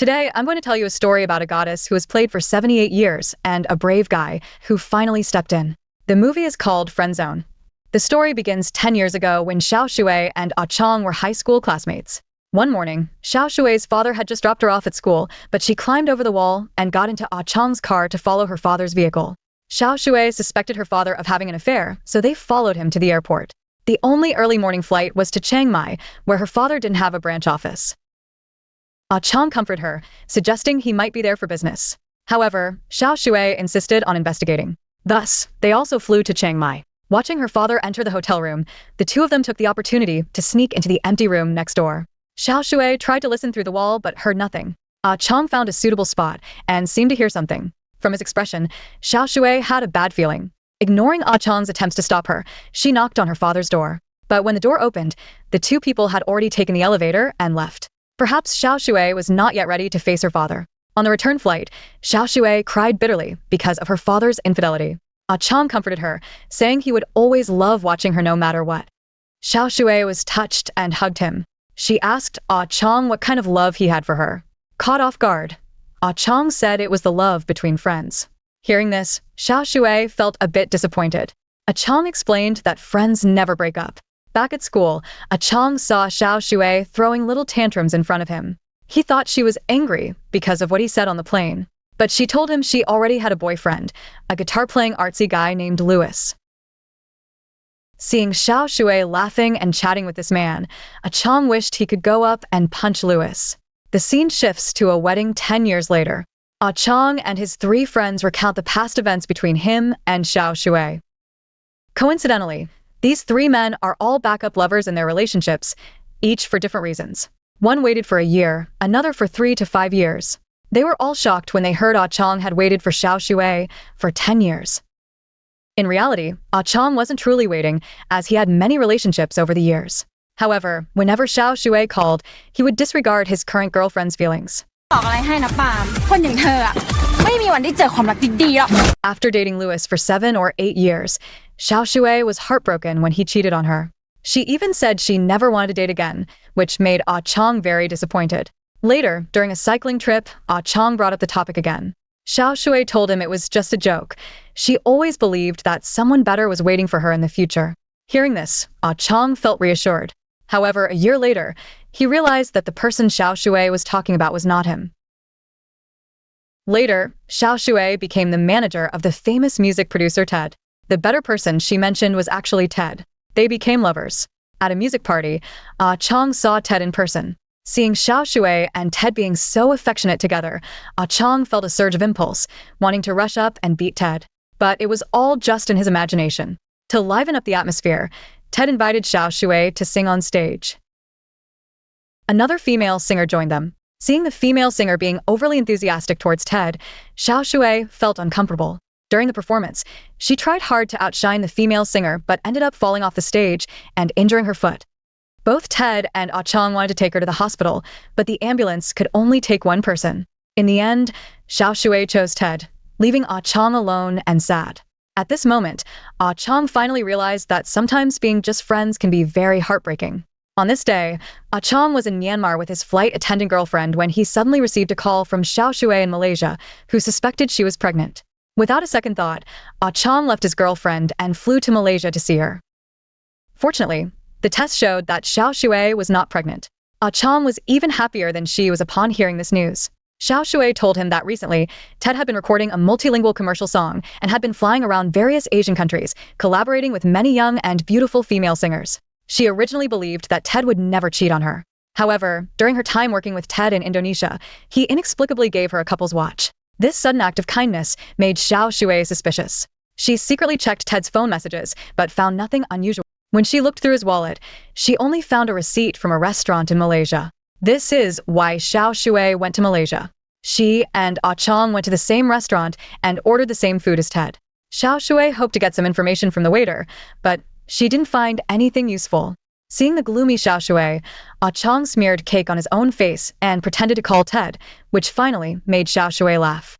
Today, I'm going to tell you a story about a goddess who has played for 78 years and a brave guy who finally stepped in. The movie is called Friend Zone. The story begins 10 years ago when Xiao Shui and Ah Chong were high school classmates. One morning, Xiao Shui's father had just dropped her off at school, but she climbed over the wall and got into Ah Chong's car to follow her father's vehicle. Xiao Shui suspected her father of having an affair, so they followed him to the airport. The only early morning flight was to Chiang Mai, where her father didn't have a branch office. Ah Chong comforted her, suggesting he might be there for business. However, Xiao Shui insisted on investigating. Thus, they also flew to Chiang Mai. Watching her father enter the hotel room, the two of them took the opportunity to sneak into the empty room next door. Xiao Shui tried to listen through the wall but heard nothing. Ah Chong found a suitable spot and seemed to hear something. From his expression, Xiao Shui had a bad feeling. Ignoring Ah Chong's attempts to stop her, she knocked on her father's door. But when the door opened, the two people had already taken the elevator and left. Perhaps Xiao Shui was not yet ready to face her father. On the return flight, Xiao Shui cried bitterly because of her father's infidelity. Ah Chong comforted her, saying he would always love watching her no matter what. Xiao Shui was touched and hugged him. She asked Ah Chong what kind of love he had for her. Caught off guard, Ah Chong said it was the love between friends. Hearing this, Xiao Shui felt a bit disappointed. Ah Chong explained that friends never break up. Back at school, Ah Chong saw Xiao Shui throwing little tantrums in front of him. He thought she was angry because of what he said on the plane, but she told him she already had a boyfriend, a guitar-playing artsy guy named Louis. Seeing Xiao Shui laughing and chatting with this man, Ah Chong wished he could go up and punch Louis. The scene shifts to a wedding 10 years later. Ah Chong and his three friends recount the past events between him and Xiao Shui. Coincidentally, these three men are all backup lovers in their relationships, each for different reasons. One waited for a year, another for 3 to 5 years. They were all shocked when they heard Ah Chong had waited for Xiao Shui for 10 years. In reality, Ah Chong wasn't truly waiting, as he had many relationships over the years. However, whenever Xiao Shui called, he would disregard his current girlfriend's feelings. After dating Louis for 7 or 8 years, Xiao Shui was heartbroken when he cheated on her. She even said she never wanted to date again, which made Ah Chong very disappointed. Later, during a cycling trip, Ah Chong brought up the topic again. Xiao Shui told him it was just a joke. She always believed that someone better was waiting for her in the future. Hearing this, Ah Chong felt reassured. However, a year later, he realized that the person Xiao Shui was talking about was not him. Later, Xiao Shui became the manager of the famous music producer Ted. The better person she mentioned was actually Ted. They became lovers. At a music party, Ah Chong saw Ted in person. Seeing Xiao Shui and Ted being so affectionate together, Ah Chong felt a surge of impulse, wanting to rush up and beat Ted. But it was all just in his imagination. To liven up the atmosphere, Ted invited Xiao Shui to sing on stage. Another female singer joined them. Seeing the female singer being overly enthusiastic towards Ted, Xiao Shui felt uncomfortable. During the performance, she tried hard to outshine the female singer but ended up falling off the stage and injuring her foot. Both Ted and Ah Chong wanted to take her to the hospital, but the ambulance could only take one person. In the end, Xiao Shui chose Ted, leaving Ah Chong alone and sad. At this moment, Ah Chong finally realized that sometimes being just friends can be very heartbreaking. On this day, Ah Chong was in Myanmar with his flight attendant girlfriend when he suddenly received a call from Xiao Shui in Malaysia, who suspected she was pregnant. Without a second thought, Ah Chong left his girlfriend and flew to Malaysia to see her. Fortunately, the test showed that Xiao Shui was not pregnant. Ah Chong was even happier than she was upon hearing this news. Xiao Shui told him that recently, Ted had been recording a multilingual commercial song and had been flying around various Asian countries, collaborating with many young and beautiful female singers. She originally believed that Ted would never cheat on her. However, during her time working with Ted in Indonesia, he inexplicably gave her a couple's watch. This sudden act of kindness made Xiao Shui suspicious. She secretly checked Ted's phone messages, but found nothing unusual. When she looked through his wallet, she only found a receipt from a restaurant in Malaysia. This is why Xiao Shui went to Malaysia. She and Ah Chong went to the same restaurant and ordered the same food as Ted. Xiao Shui hoped to get some information from the waiter, but she didn't find anything useful. Seeing the gloomy Xiao Shui, Ah Chong smeared cake on his own face and pretended to call Ted, which finally made Xiao Shui laugh.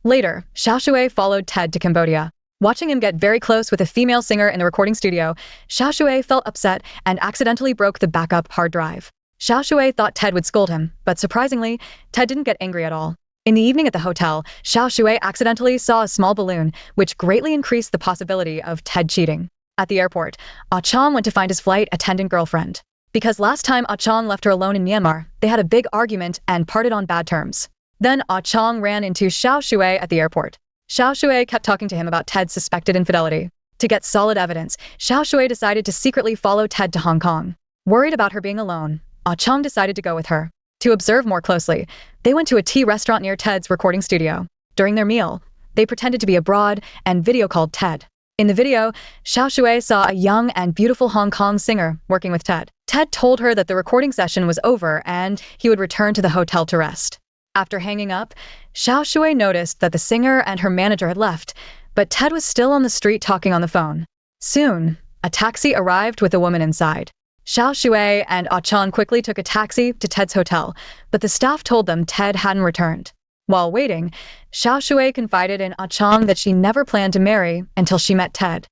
Later, Xiao Shui followed Ted to Cambodia. Watching him get very close with a female singer in the recording studio, Xiao Shui felt upset and accidentally broke the backup hard drive. Xiao Shui thought Ted would scold him, but surprisingly, Ted didn't get angry at all. In the evening at the hotel, Xiao Shui accidentally saw a small balloon, which greatly increased the possibility of Ted cheating. At the airport, Ah Chong went to find his flight attendant girlfriend. Because last time Ah Chong left her alone in Myanmar, they had a big argument and parted on bad terms. Then Ah Chong ran into Xiao Shui at the airport. Xiao Shui kept talking to him about Ted's suspected infidelity. To get solid evidence, Xiao Shui decided to secretly follow Ted to Hong Kong. Worried about her being alone, Ah Chong decided to go with her. To observe more closely, they went to a tea restaurant near Ted's recording studio. During their meal, they pretended to be abroad and video called Ted. In the video, Xiao Shui saw a young and beautiful Hong Kong singer working with Ted. Ted told her that the recording session was over and he would return to the hotel to rest. After hanging up, Xiao Shui noticed that the singer and her manager had left, but Ted was still on the street talking on the phone. Soon, a taxi arrived with a woman inside. Xiao Shui and Ah Chong quickly took a taxi to Ted's hotel, but the staff told them Ted hadn't returned. While waiting, Xiao Shui confided in Ah Chong that she never planned to marry until she met Ted.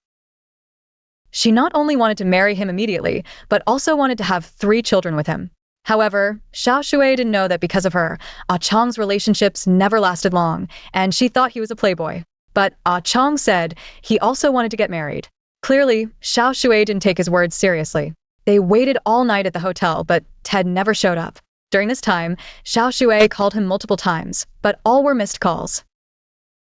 She not only wanted to marry him immediately, but also wanted to have 3 children with him. However, Xiao Shui didn't know that because of her, Ah Chong's relationships never lasted long, and she thought he was a playboy. But Ah Chong said he also wanted to get married. Clearly, Xiao Shui didn't take his words seriously. They waited all night at the hotel, but Ted never showed up. During this time, Xiao Shui called him multiple times, but all were missed calls.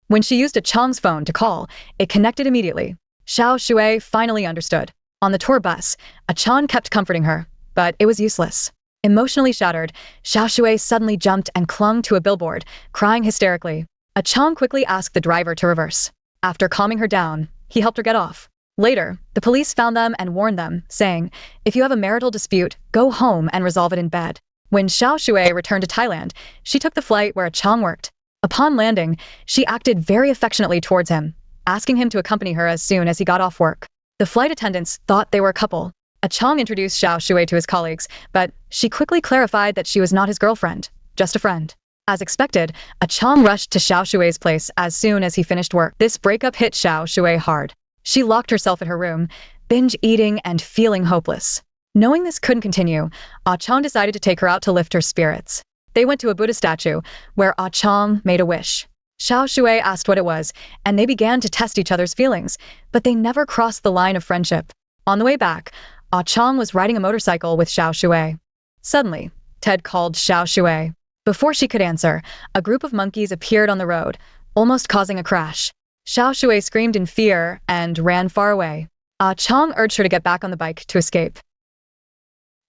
When she used Ah Chong's phone to call, it connected immediately. Xiao Shui finally understood. On the tour bus, Ah Chong kept comforting her, but it was useless. Emotionally shattered, Xiao Shui suddenly jumped and clung to a billboard, crying hysterically. Ah Chong quickly asked the driver to reverse. After calming her down, he helped her get off. Later, the police found them and warned them, saying, "If you have a marital dispute, go home and resolve it in bed." When Xiao Shui returned to Thailand, she took the flight where Ah Chong worked. Upon landing, she acted very affectionately towards him, asking him to accompany her as soon as he got off work. The flight attendants thought they were a couple. Ah Chong introduced Xiao Shui to his colleagues, but she quickly clarified that she was not his girlfriend, just a friend. As expected, Ah Chong rushed to Xiao Shui's place as soon as he finished work. This breakup hit Xiao Shui hard. She locked herself in her room, binge eating and feeling hopeless. Knowing this couldn't continue, Ah Chong decided to take her out to lift her spirits. They went to a Buddha statue, where Ah Chong made a wish. Xiao Shui asked what it was, and they began to test each other's feelings, but they never crossed the line of friendship. On the way back, Ah Chong was riding a motorcycle with Xiao Shui. Suddenly, Ted called Xiao Shui. Before she could answer, a group of monkeys appeared on the road, almost causing a crash. Xiao Shui screamed in fear and ran far away. Ah Chong urged her to get back on the bike to escape.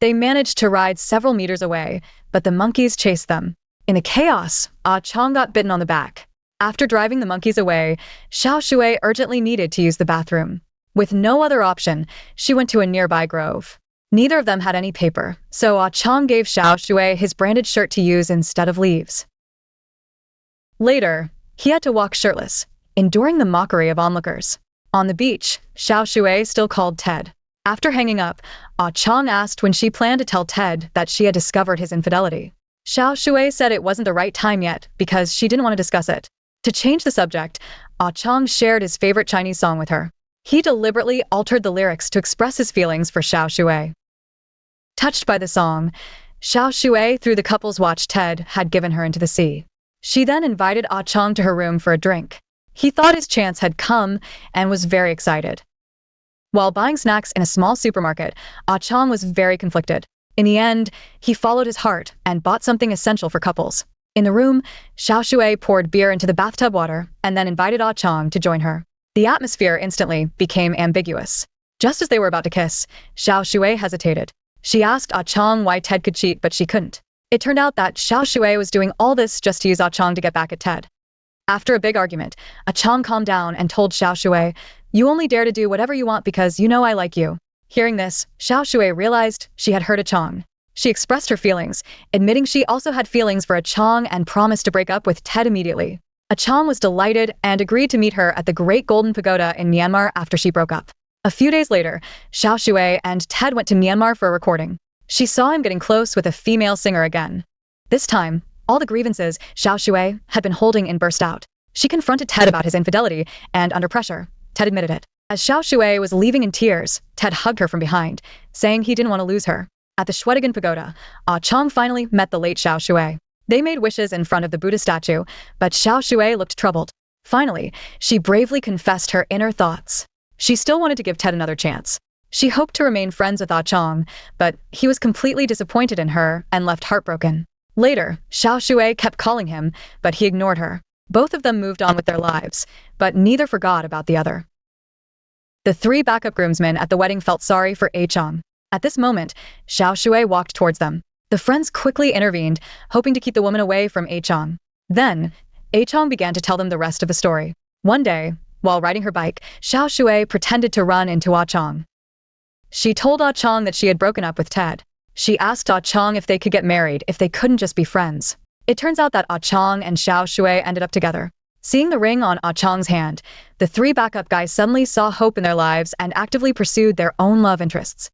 They managed to ride several meters away, but the monkeys chased them. In the chaos, Ah Chong got bitten on the back. After driving the monkeys away, Xiao Shui urgently needed to use the bathroom. With no other option, she went to a nearby grove. Neither of them had any paper, so Ah Chong gave Xiao Shui his branded shirt to use instead of leaves. Later, he had to walk shirtless, enduring the mockery of onlookers. On the beach, Xiao Shui still called Ted. After hanging up, Ah Chong asked when she planned to tell Ted that she had discovered his infidelity. Xiao Shui said it wasn't the right time yet because she didn't want to discuss it. To change the subject, Ah Chong shared his favorite Chinese song with her. He deliberately altered the lyrics to express his feelings for Xiao Shui. Touched by the song, Xiao Shui threw the couple's watch Ted had given her into the sea. She then invited Ah Chong to her room for a drink. He thought his chance had come and was very excited. While buying snacks in a small supermarket, Ah Chong was very conflicted. In the end, he followed his heart and bought something essential for couples. In the room, Xiao Shui poured beer into the bathtub water and then invited Ah Chong to join her. The atmosphere instantly became ambiguous. Just as they were about to kiss, Xiao Shui hesitated. She asked Ah Chong why Ted could cheat, but she couldn't. It turned out that Xiao Shui was doing all this just to use Ah Chong to get back at Ted. After a big argument, Ah Chong calmed down and told Xiao Shui, "You only dare to do whatever you want because you know I like you." Hearing this, Xiao Shui realized she had hurt Ah Chong. She expressed her feelings, admitting she also had feelings for Ah Chong and promised to break up with Ted immediately. Ah Chong was delighted and agreed to meet her at the Great Golden Pagoda in Myanmar after she broke up. A few days later, Xiao Shui and Ted went to Myanmar for a recording. She saw him getting close with a female singer again. This time, all the grievances Xiao Shui had been holding in burst out. She confronted Ted about his infidelity, and under pressure, Ted admitted it. As Xiao Shui was leaving in tears, Ted hugged her from behind, saying he didn't want to lose her. At the Shwedagon Pagoda, Ah Chong finally met the late Xiao Shui. They made wishes in front of the Buddha statue, but Xiao Shui looked troubled. Finally, she bravely confessed her inner thoughts. She still wanted to give Ted another chance. She hoped to remain friends with Ah Chong, but he was completely disappointed in her and left heartbroken. Later, Xiao Shui kept calling him, but he ignored her. Both of them moved on with their lives, but neither forgot about the other. The three backup groomsmen at the wedding felt sorry for A Chong. At this moment, Xiao Shui walked towards them. The friends quickly intervened, hoping to keep the woman away from A Chong. Then, A Chong began to tell them the rest of the story. One day, while riding her bike, Xiao Shui pretended to run into Ah Chong. She told Ah Chong that she had broken up with Ted. She asked Ah Chong if they could get married, if they couldn't just be friends. It turns out that Ah Chong and Xiao Shui ended up together. Seeing the ring on Ah Chong's hand, the three backup guys suddenly saw hope in their lives and actively pursued their own love interests.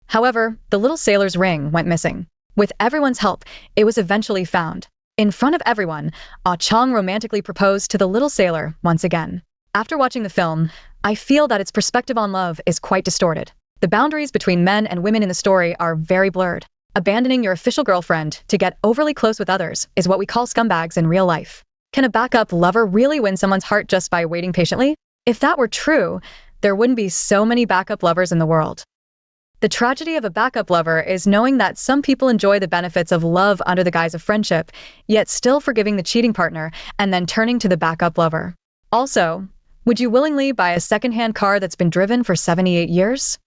However, the little sailor's ring went missing. With everyone's help, it was eventually found. In front of everyone, Ah Chong romantically proposed to the little sailor once again. After watching the film, I feel that its perspective on love is quite distorted. The boundaries between men and women in the story are very blurred. Abandoning your official girlfriend to get overly close with others is what we call scumbags in real life. Can a backup lover really win someone's heart just by waiting patiently? If that were true, there wouldn't be so many backup lovers in the world. The tragedy of a backup lover is knowing that some people enjoy the benefits of love under the guise of friendship, yet still forgiving the cheating partner and then turning to the backup lover. Also, would you willingly buy a second-hand car that's been driven for 78 years?